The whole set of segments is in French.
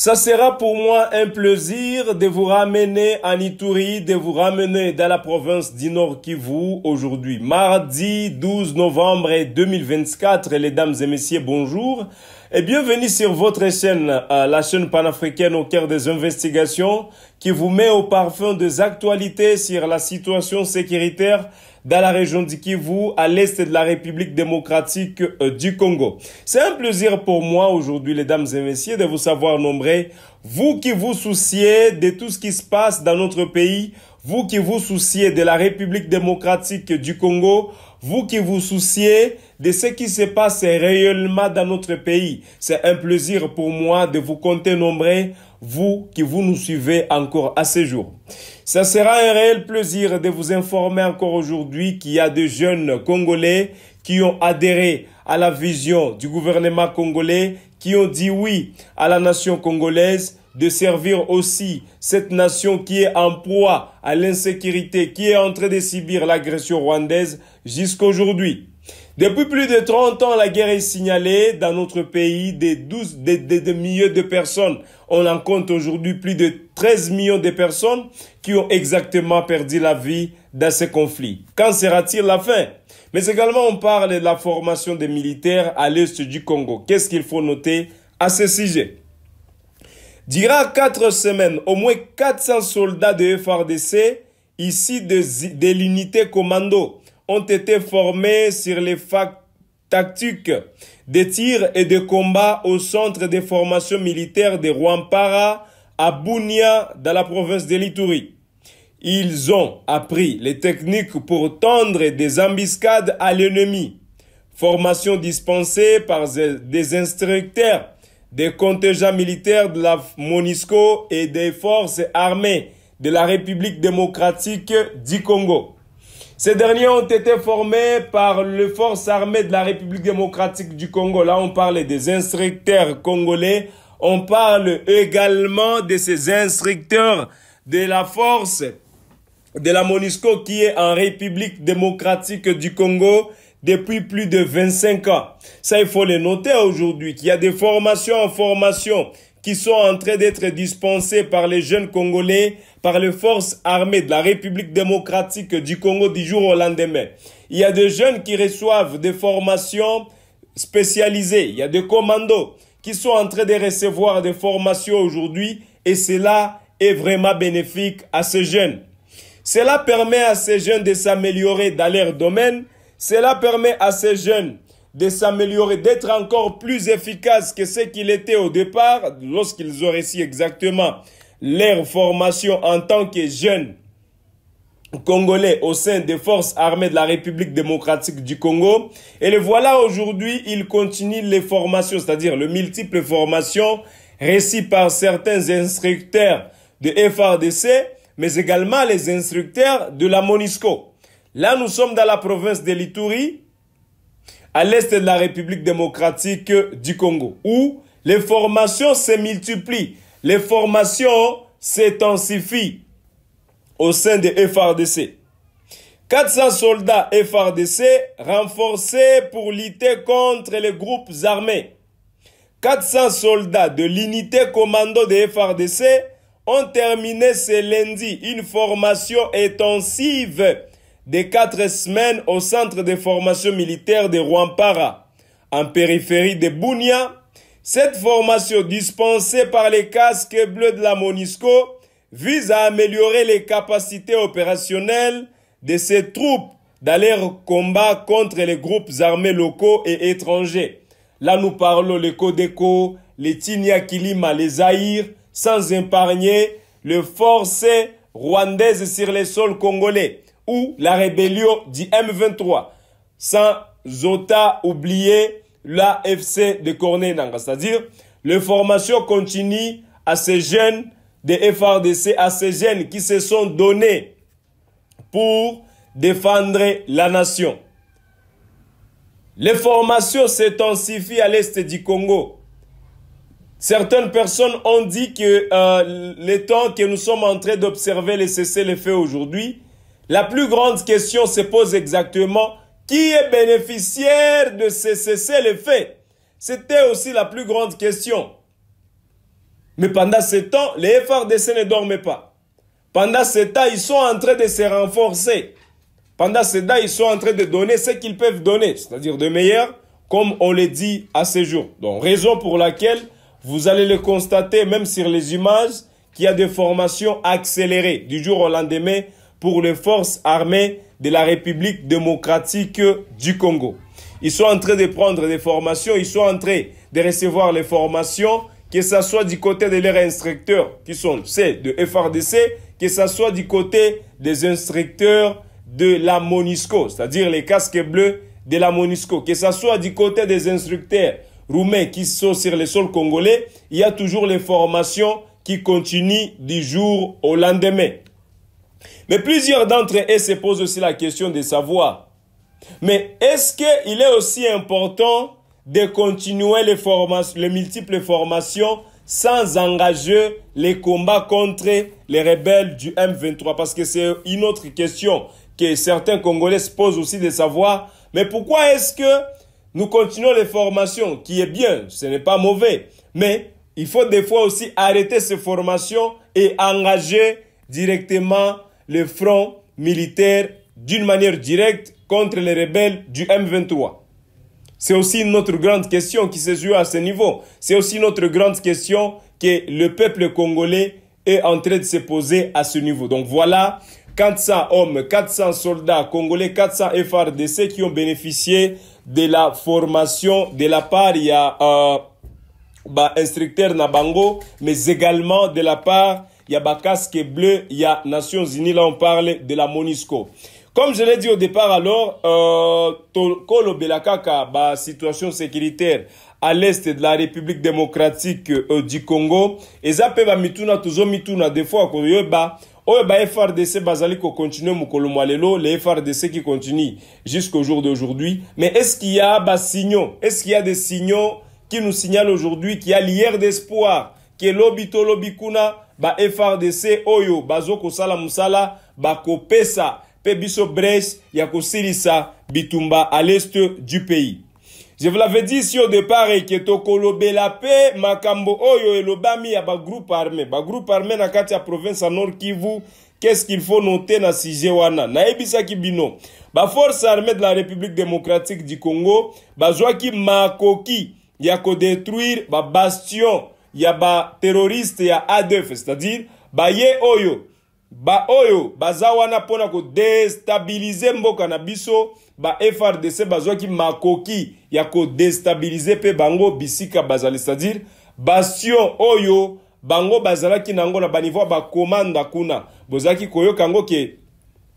Ça sera pour moi un plaisir de vous ramener en Ituri, de vous ramener dans la province du Nord Kivu aujourd'hui, mardi 12 novembre 2024. Les dames et messieurs, bonjour et bienvenue sur votre chaîne, la chaîne panafricaine au cœur des investigations qui vous met au parfum des actualités sur la situation sécuritaire dans la région du Kivu, à l'est de la République démocratique du Congo. C'est un plaisir pour moi aujourd'hui, les dames et messieurs, de vous savoir nombreux, vous qui vous souciez de tout ce qui se passe dans notre pays, vous qui vous souciez de la République démocratique du Congo, vous qui vous souciez de ce qui se passe réellement dans notre pays. C'est un plaisir pour moi de vous compter nombreux, vous qui vous nous suivez encore à ce jour. Ça sera un réel plaisir de vous informer encore aujourd'hui qu'il y a des jeunes Congolais qui ont adhéré à la vision du gouvernement congolais, qui ont dit oui à la nation congolaise, de servir aussi cette nation qui est en proie à l'insécurité, qui est en train de subir l'agression rwandaise jusqu'à aujourd'hui. Depuis plus de 30 ans, la guerre est signalée dans notre pays, des milliers de personnes. On en compte aujourd'hui plus de 13 millions de personnes qui ont exactement perdu la vie dans ce conflit. Quand sera-t-il la fin? Mais également, on parle de la formation des militaires à l'est du Congo. Qu'est-ce qu'il faut noter à ce sujet? Durant 4 semaines, au moins 400 soldats de FARDC, ici de l'unité commando, ont été formés sur les tactiques de tir et de combat au centre de formation militaire de Rwampara à Bunia dans la province de l'Ituri. Ils ont appris les techniques pour tendre des embuscades à l'ennemi. Formation dispensée par des instructeurs des contingents militaires de la MONUSCO et des forces armées de la République démocratique du Congo. Ces derniers ont été formés par les forces armées de la République démocratique du Congo. Là, on parle des instructeurs congolais. On parle également de ces instructeurs de la force de la MONUSCO qui est en République démocratique du Congo depuis plus de 25 ans. Ça, il faut le noter aujourd'hui, qu'il y a des formations en formation qui sont en train d'être dispensées par les jeunes Congolais, par les forces armées de la République démocratique du Congo du jour au lendemain. Il y a des jeunes qui reçoivent des formations spécialisées. Il y a des commandos qui sont en train de recevoir des formations aujourd'hui et cela est vraiment bénéfique à ces jeunes. Cela permet à ces jeunes de s'améliorer dans leur domaine. Cela permet à ces jeunes de s'améliorer, d'être encore plus efficaces que ce qu'ils étaient au départ lorsqu'ils ont reçu exactement leur formation en tant que jeunes Congolais au sein des forces armées de la République démocratique du Congo. Et le voilà aujourd'hui, ils continuent les formations, c'est-à-dire le multiple formations reçues par certains instructeurs de FARDC, mais également les instructeurs de la MONUSCO. Là, nous sommes dans la province de l'Ituri, à l'est de la République démocratique du Congo, où les formations se multiplient, les formations s'intensifient au sein de FARDC. 400 soldats FARDC renforcés pour lutter contre les groupes armés. 400 soldats de l'unité commando de FARDC ont terminé ce lundi une formation intensive de 4 semaines au centre de formation militaire de Rwampara, en périphérie de Bunia. Cette formation dispensée par les casques bleus de la MONUSCO vise à améliorer les capacités opérationnelles de ces troupes dans leur combat contre les groupes armés locaux et étrangers. Là, nous parlons les Kodeko, les Tinyakilima, les Zaïre, sans épargner les forces rwandaises sur les sols congolais, ou la rébellion du M23, sans oublier la FC de Corneille Nangaa. C'est-à-dire, les formations continuent à ces jeunes de FARDC, à ces jeunes qui se sont donnés pour défendre la nation. Les formations s'intensifient à l'est du Congo. Certaines personnes ont dit que le temps que nous sommes en train d'observer les cessez-le-feu aujourd'hui, la plus grande question se pose exactement qui est bénéficiaire de ces cessez-le-feu. C'était aussi la plus grande question. Mais pendant ce temps, les FARDC ne dorment pas. Pendant ce temps, ils sont en train de se renforcer. Pendant ce temps, ils sont en train de donner ce qu'ils peuvent donner, c'est-à-dire de meilleur, comme on le dit à ce jour. Donc, raison pour laquelle vous allez le constater, même sur les images, qu'il y a des formations accélérées du jour au lendemain pour les forces armées de la République démocratique du Congo. Ils sont en train de prendre des formations, ils sont en train de recevoir les formations, que ce soit du côté de leurs instructeurs, qui sont ceux de FARDC, que ce soit du côté des instructeurs de la MONUSCO, c'est-à-dire les casques bleus de la MONUSCO, que ce soit du côté des instructeurs roumains qui sont sur le sol congolais, il y a toujours les formations qui continuent du jour au lendemain. Mais plusieurs d'entre eux se posent aussi la question de savoir, mais est-ce qu'il est aussi important de continuer les multiples formations sans engager les combats contre les rebelles du M23? Parce que c'est une autre question que certains Congolais se posent aussi de savoir, mais pourquoi est-ce que nous continuons les formations, qui est bien, ce n'est pas mauvais, mais il faut des fois aussi arrêter ces formations et engager directement le front militaire d'une manière directe contre les rebelles du M23. C'est aussi notre grande question qui se joue à ce niveau. C'est aussi notre grande question que le peuple congolais est en train de se poser à ce niveau. Donc voilà, 400 hommes, 400 soldats congolais, 400 FARDC qui ont bénéficié de la formation de la part, il y a instructeur Nabango, mais également de la part, il y a casque bleu, il y a Nations Unies, là on parle de la MONUSCO. Comme je l'ai dit au départ, alors, Kolo Belakaka, situation sécuritaire à l'est de la République démocratique du Congo, et ça peut mituna toujours mituna des fois ko yoba FARDC bazali ko continuer mukolo mwalelo, les FARDC qui continuent jusqu'au jour d'aujourd'hui. Mais est-ce qu'il y a signaux? Est-ce qu'il y a des signaux qui nous signalent aujourd'hui qu'il y a l'hier d'espoir que lobito lobikuna FARDC oyo bazoko sala musala kopesa pe biso brèche ya kosilisa bitumba à l'est du pays. Je vous l'avais dit ici au départ que tokolobela pe makambo oyo elobami ya groupe armé. Groupe armé na kati ya province à Nord Kivu, qu'est-ce qu'il faut noter na sujet wana? Na ebisa kibino. Force armée de la République démocratique du Congo, bazwaki makoki ya ko détruire bastion ya terroriste ya ADF, c'est-à-dire ye oyo baza wana pona ko déstabiliser mboka na biso, FARDC bazwaki makoki ya ko déstabiliser pe bango bisika bazali, c'est-à-dire bastion oyo bango bazalaki nango na baniveau ba komanda kuna bozaki koyoka ngo ke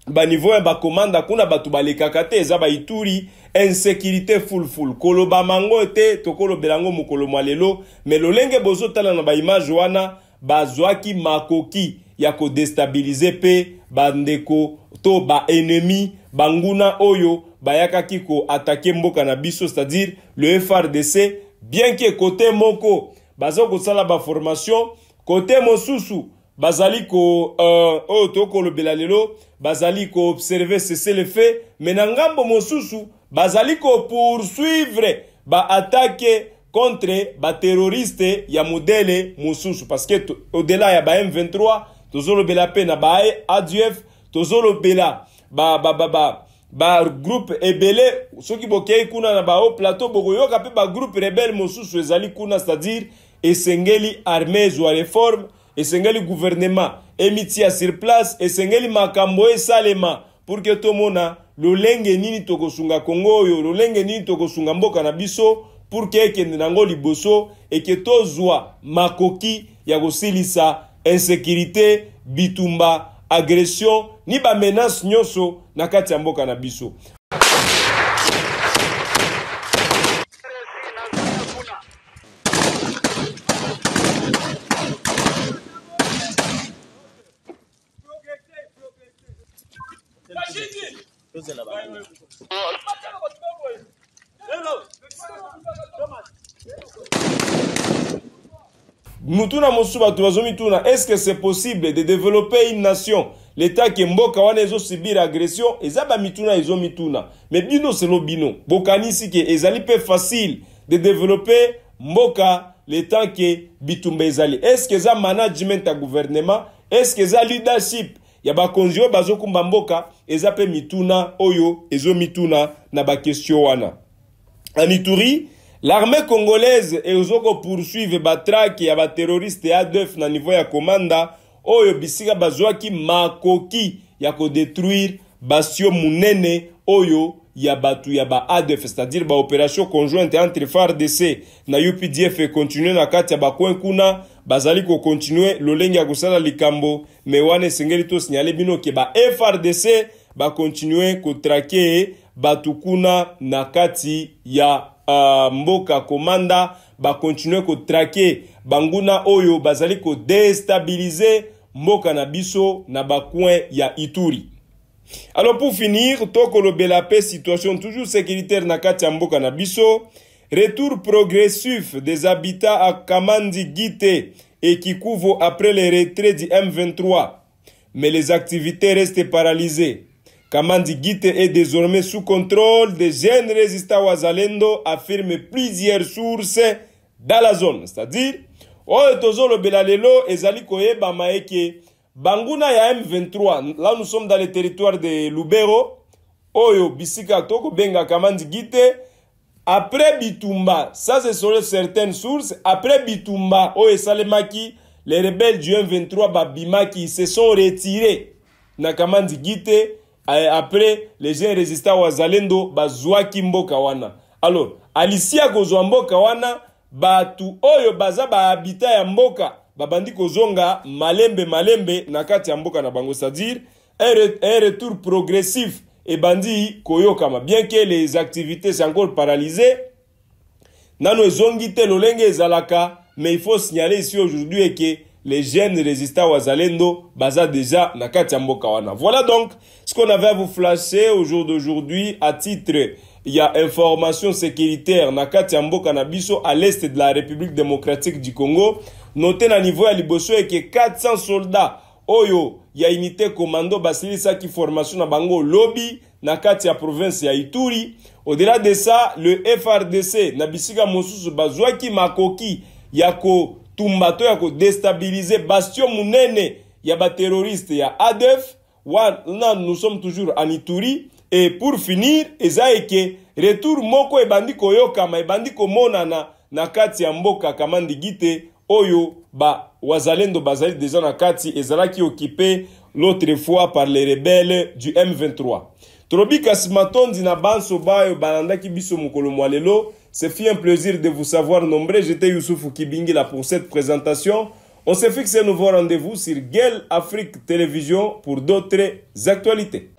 baniveau ya ba komanda kuna batu balekaka te eza Ituri, insécurité full koloba mango te tokolobela ngo mukolo mwalelo, mais lolenge bozotala na image wana bazwaki makoki ya ko déstabiliser pe bandeko to ennemi banguna oyo bayakaki ko attaquer mboka na biso, c'est-à-dire le FARDC, bien que côté moko bazoko sala formation, côté mosusu bazali ko oyo tokolobela lelo bazali ko observer cesser le fait, mais na ngambo mosusu bazali ko poursuivre attaque contre terroriste ya modèle mosusu, parce que au-delà ya M23 tozolo bela pe na ADF tozolo bela groupe ebele soki bokei kuna na au plateau bokoyoka pe groupe rebelle mosusu ezali kuna, c'est-à-dire esengeli armée zwa réforme, esengeli gouvernement emitia sur place, esengeli makambo esalema pour que tomona lolenge nini tokosunga Congo oyo, lolenge nini tokosunga mboka na biso pour que ekende nango liboso et que tozwa makoki ya kosilisa insécurité, bitumba, agression, ni menace nyonso na kati ya mboka na biso. Est-ce que c'est possible de développer une nation? L'État qui mboka wana ezo subir agression, ezaba mituna ezo mituna. Mais bino c'est lo bino. Bokani si ke ezali pe facile de développer mboka le temps que bitumba ezali. Est-ce que ça management à gouvernement? Est-ce que ça leadership? Ya ba konjo bazo kumba mboka eza pe mituna oyo ezo mituna na ba question wana. En Ituri, l'armée congolaise ezoko poursuivre ba traque ya ba terroriste A2F na niveau ya komanda oyo bisika bazwaki makoki ya ko détruire bastion munene oyo ya batu ya ba A2F, c'est-à-dire ba opération conjointe entre FARDC na UPDF continue na kati ya ba coin kuna bazali ko continuer lolenge ya kusala likambo me wane sengeli to signaler bino ke ba FARDC ba continuer ko traquer batu kuna na kati ya mboka komanda ba continuer ko traquer banguna oyo bazali ko déstabiliser mboka na biso na ba coin ya Ituri. Alors pour finir, toko lobela paix, situation toujours sécuritaire na kati ya mboka na biso, retour progressif des habitants à Kamandi Guité et Kikuvo après le retrait du M23. Mais les activités restent paralysées. Kamandi Guité est désormais sous contrôle des jeunes résistants Wazalendo, affirment plusieurs sources dans la zone. C'est-à-dire, oyo tozo lobela lelo ezali koyeba maeke banguna ya M23, là nous sommes dans le territoire de Lubero, oyo bisika toko benga Kamandi Guité, après Bitumba, ça c'est selon certaines sources, après Bitumba, oyo salemaki, les rebelles du M23 babimaki se sont retirés na Kamandi Guité, après les gens résistants Wazalendo bazwaki mboka wana. Alors, alisia kozwa mboka wana, batu oyo baza ba habita ya mboka, babandi kozonga malembe na kati ya mboka na bango, c'est-à-dire un retour progressif et bandi koyokama. Bien que les activités sont encore paralysées, nano ezongi te lolenge ezalaka, mais il faut signaler ici aujourd'hui que les jeunes résistants Wazalendo baza déjà na kati ya mboka wana. Voilà donc ce qu'on avait à vous flasher au jour d'aujourd'hui à titre il y a information sécuritaire na kati ya mboka na biso à l'est de la République démocratique du Congo. Notez na niveau ya liboso que 400 soldats oyo ya unité commando basilisa ki formation na bango lobby na kati ya province ya Ituri. Au-delà de ça, le FARDC na bisika mosusu bazwaki makoki ya ko tumbato ya ko déstabiliser bastion munene ya ba terroriste ya A2F. Là nous sommes toujours en Ituri. Et pour finir, ezaike retour moko ebandi koyokama ebandi komonana na kati ya mboka Kamandi Guité oyo ba Wazalendo bazali déjà na kati ezalaki occupé l'autre fois par les rebelles du M23. Trobi Kasimatondi na banso bayo balandaki biso mokolo mwalelo. C'est un plaisir de vous savoir nombreux. J'étais Youssouf Kibingila pour cette présentation. On se fixe un nouveau rendez-vous sur Gueule Afrique Télévision pour d'autres actualités.